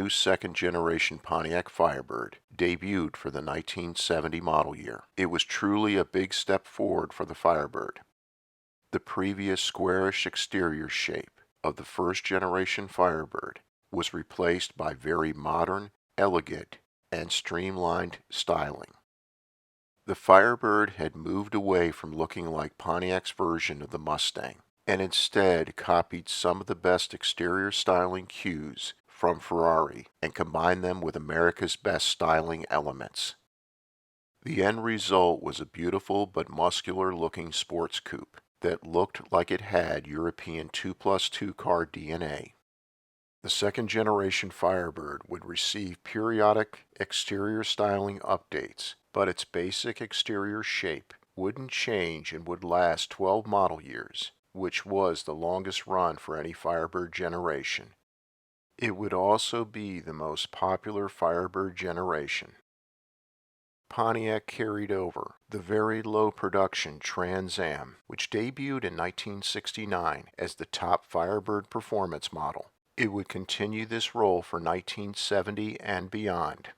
new second-generation Pontiac Firebird debuted for the 1970 model year. It was truly a big step forward for the Firebird. The previous squarish exterior shape of the first-generation Firebird was replaced by very modern, elegant, and streamlined styling. The Firebird had moved away from looking like Pontiac's version of the Mustang, and instead copied some of the best exterior styling cues from Ferrari and combined them with America's best styling elements. The end result was a beautiful but muscular-looking sports coupe that looked like it had European 2+2 car DNA. The second-generation Firebird would receive periodic exterior styling updates, but its basic exterior shape wouldn't change and would last 12 model years, which was the longest run for any Firebird generation. It would also be the most popular Firebird generation. Pontiac carried over the very low production Trans Am, which debuted in 1969 as the top Firebird performance model. It would continue this role for 1970 and beyond.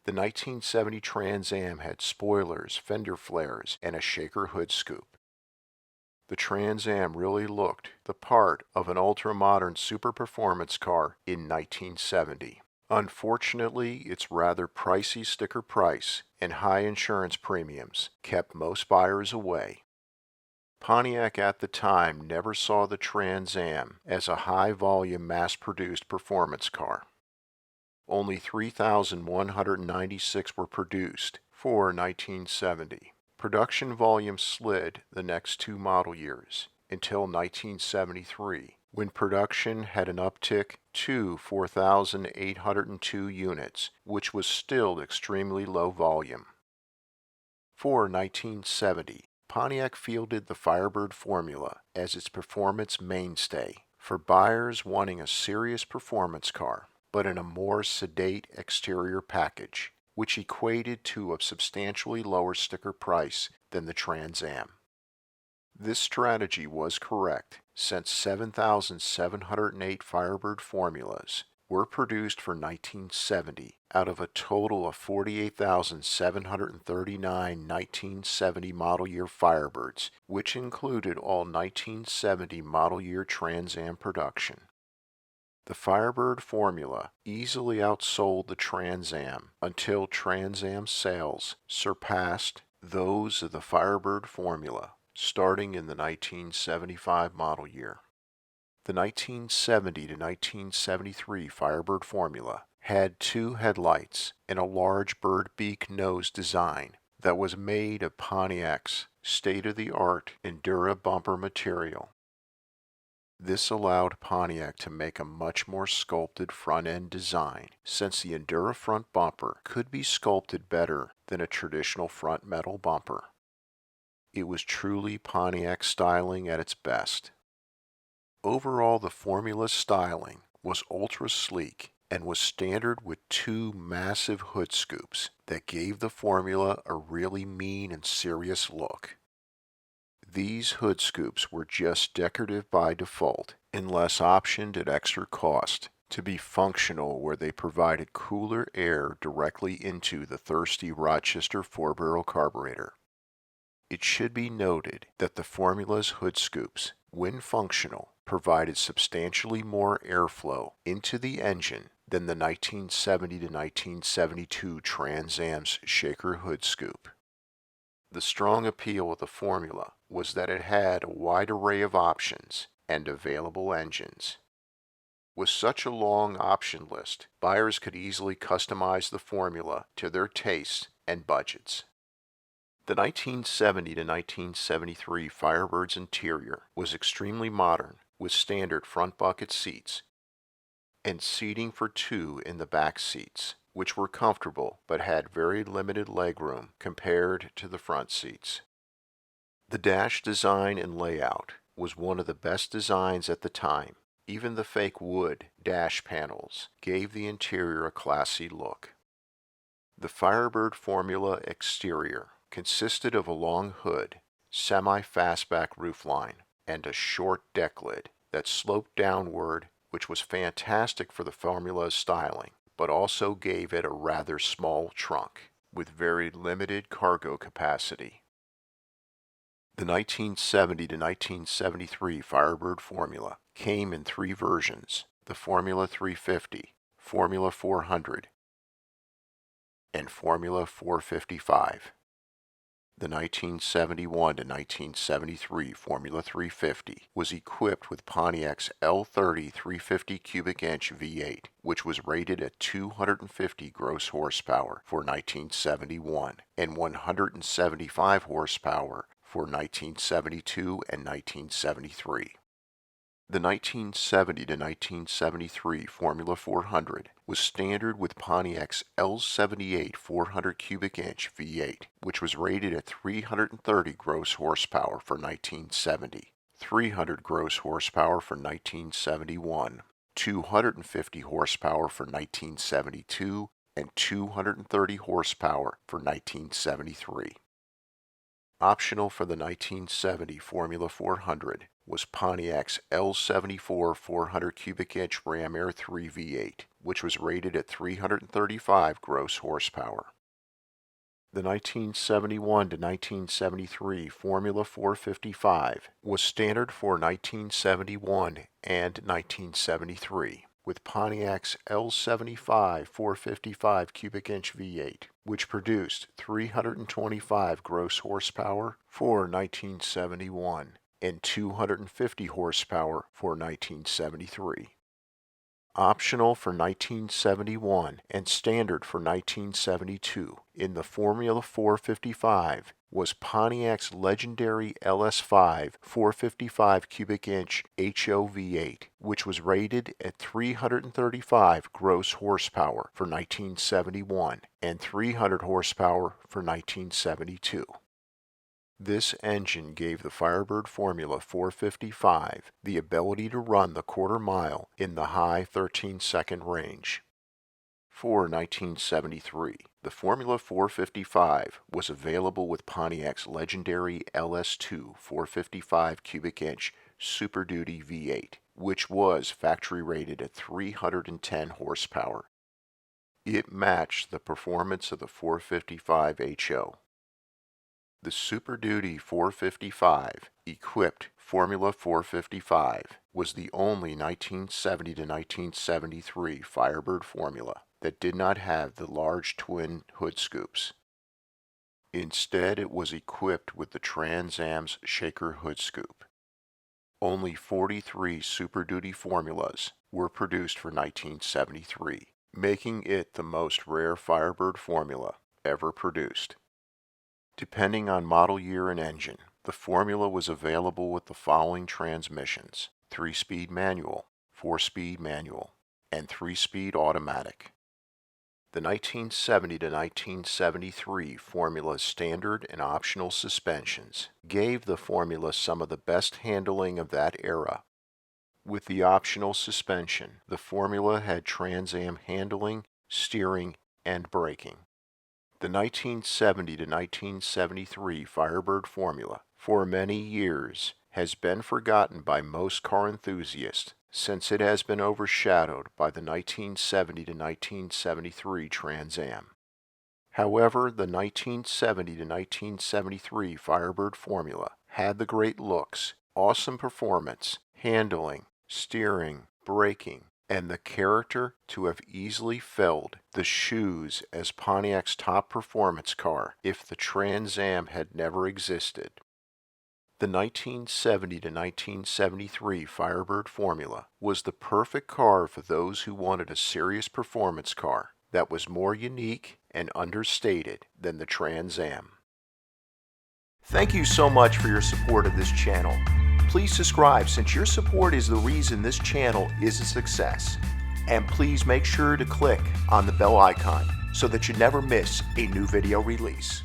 The 1970 Trans Am had spoilers, fender flares, and a shaker hood scoop. The Trans Am really looked the part of an ultra-modern super performance car in 1970. Unfortunately, its rather pricey sticker price and high insurance premiums kept most buyers away. Pontiac at the time never saw the Trans Am as a high-volume mass-produced performance car. Only 3,196 were produced for 1970. Production volume slid the next two model years until 1973, when production had an uptick to 4,802 units, which was still extremely low volume. For 1970, Pontiac fielded the Firebird Formula as its performance mainstay for buyers wanting a serious performance car, but in a more sedate exterior package, which equated to a substantially lower sticker price than the Trans Am. This strategy was correct, since 7,708 Firebird Formulas were produced for 1970 out of a total of 48,739 1970 model year Firebirds, which included all 1970 model year Trans Am production. The Firebird Formula easily outsold the Trans Am until Trans Am sales surpassed those of the Firebird Formula, starting in the 1975 model year. The 1970 to 1973 Firebird Formula had two headlights and a large bird beak nose design that was made of Pontiac's state-of-the-art Endura bumper material. This allowed Pontiac to make a much more sculpted front-end design, since the Endura front bumper could be sculpted better than a traditional front metal bumper. It was truly Pontiac styling at its best. Overall, the Formula's styling was ultra sleek and was standard with two massive hood scoops that gave the Formula a really mean and serious look. These hood scoops were just decorative by default, unless optioned at extra cost to be functional, where they provided cooler air directly into the thirsty Rochester 4-barrel carburetor. It should be noted that the Formula's hood scoops, when functional, provided substantially more airflow into the engine than the 1970 to 1972 Trans Am's shaker hood scoop. The strong appeal of the Formula was that it had a wide array of options and available engines. With such a long option list, buyers could easily customize the Formula to their tastes and budgets. The 1970 to 1973 Firebird's interior was extremely modern, with standard front bucket seats and seating for two in the back seats, which were comfortable but had very limited legroom compared to the front seats. The dash design and layout was one of the best designs at the time. Even the fake wood dash panels gave the interior a classy look. The Firebird Formula exterior consisted of a long hood, semi-fastback roofline, and a short deck lid that sloped downward which was fantastic for the Formula's styling, but also gave it a rather small trunk, with very limited cargo capacity. The 1970 to 1973 Firebird Formula came in 3 versions: the Formula 350, Formula 400, and Formula 455. The 1971 to 1973 Formula 350 was equipped with Pontiac's L30 350 cubic inch V8, which was rated at 250 gross horsepower for 1971 and 175 horsepower for 1972 and 1973. The 1970 to 1973 Formula 400 was standard with Pontiac's L78 400 cubic inch V8, which was rated at 330 gross horsepower for 1970, 300 gross horsepower for 1971, 250 horsepower for 1972, and 230 horsepower for 1973. Optional for the 1970 Formula 400 was Pontiac's L74 400 cubic inch Ram Air 3 V8, which was rated at 335 gross horsepower. The 1971 to 1973 Formula 455 was standard for 1971 and 1973 with Pontiac's L75 455 cubic inch V8, which produced 325 gross horsepower for 1971 and 250 horsepower for 1973. Optional for 1971 and standard for 1972 in the Formula 455 was Pontiac's legendary LS5 455 cubic inch HO V8, which was rated at 335 gross horsepower for 1971 and 300 horsepower for 1972. This engine gave the Firebird Formula 455 the ability to run the quarter mile in the high 13-second range. For 1973, the Formula 455 was available with Pontiac's legendary LS2 455 cubic inch Super Duty V8, which was factory rated at 310 horsepower. It matched the performance of the 455 HO. The Super Duty 455 equipped Formula 455 was the only 1970 to 1973 Firebird Formula that did not have the large twin hood scoops. Instead, it was equipped with the Trans Am's shaker hood scoop. Only 43 Super Duty formulas were produced for 1973, making it the most rare Firebird Formula ever produced. Depending on model year and engine, the Formula was available with the following transmissions: 3-speed manual, 4-speed manual, and 3-speed automatic. The 1970 to 1973 Formula's standard and optional suspensions gave the Formula some of the best handling of that era. With the optional suspension, the Formula had Trans Am handling, steering, and braking. The 1970 to 1973 Firebird Formula, for many years, has been forgotten by most car enthusiasts since it has been overshadowed by the 1970 to 1973 Trans Am. However, the 1970 to 1973 Firebird Formula had the great looks, awesome performance, handling, steering, braking, and the character to have easily filled the shoes as Pontiac's top performance car if the Trans Am had never existed. The 1970 to 1973 Firebird Formula was the perfect car for those who wanted a serious performance car that was more unique and understated than the Trans Am. Thank you so much for your support of this channel. Please subscribe since your support is the reason this channel is a success. And please make sure to click on the bell icon so that you never miss a new video release.